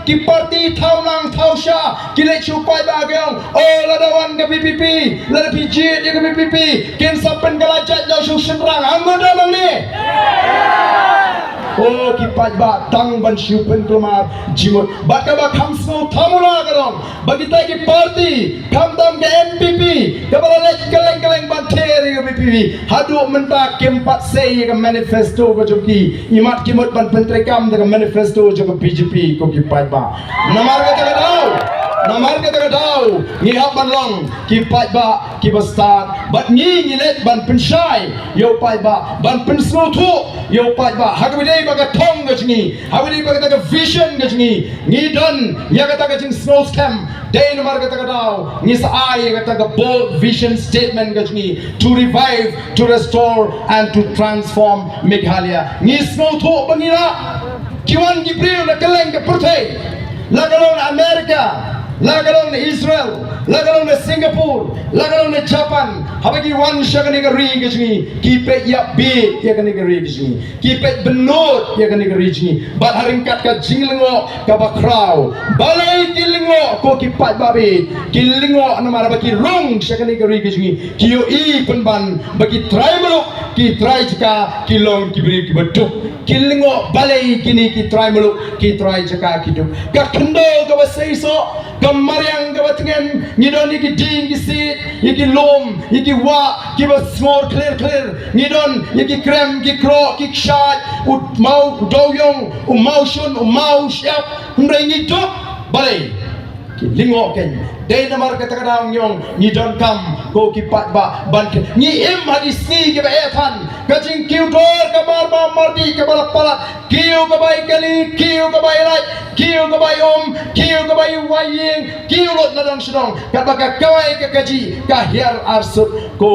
ki parti thau nang thau sha ki le chu pai ba gyong oh la da wan ke PPP la da PG ye ke PPP ken sapen kala chat lo su senrang amoda mang ni oh ki pai ba tang ban shu pen kelmar jimot ba ka ba kham so thamuna garong bagi tai ki parti kham dam ke MPP ke bala le keleng keleng ban the ke PPP hadu menta kempat sei ke manifesto ko joki imat kimot ban pentrekam de manifesto jo ke BJP ko ki pai ba namar ke ta dau ngi hab ban long ki pai ba ki bastat bat ngi let ban penshai yo pai ba ban penslo thu yo pai ba hagwidei ba ka thong ga chingi hagwidei ba ka vision ga chingi ngi don ya ka ta ka ching snow scam day namar ka ta dau ngi sa ai ka ta bold vision statement ga chingi to revive to restore and to transform Meghalaya ngi snow thu bangira kiwan gibril na keleng ke purthai lagalong America lagalong Israel lagalong Singapore lagalong Japan habagi wan shagani ga ri ga chingi kipe ya be ya gani ga ri ga chingi kipe benot ya gani ga ri chingi bat haringkat ka jinglingo ka bakrau balai kilingo ko kipat babe kilingo anamara bagi rong shagani ga ri ga chingi kiyo I penban bagi tribal ki try jika kilong kibri kibatuk kilingo balai kini ki tribal ki try jika kiduk ka kendo ka basaiso kamaryang ka batingen ngidon iki ding ki sit iki lom iki wa ki bas small clear ngidon iki krem ki kro ki shat ut mau doyong mau shun mau syap ngrengi tok balai lingo ken day namar kata kadang nyong ni don kam go ki pat ba ban ni em hadis ni ke ba ethan kajing kiu dor ka bar ba mardi ke balak palat kiu ka bai kali kiu ka bai rai kiu ka bai kiu ka bai waying kiu lot na dang sedong kat ba ka kawai ka kaji ka hiar arsut ko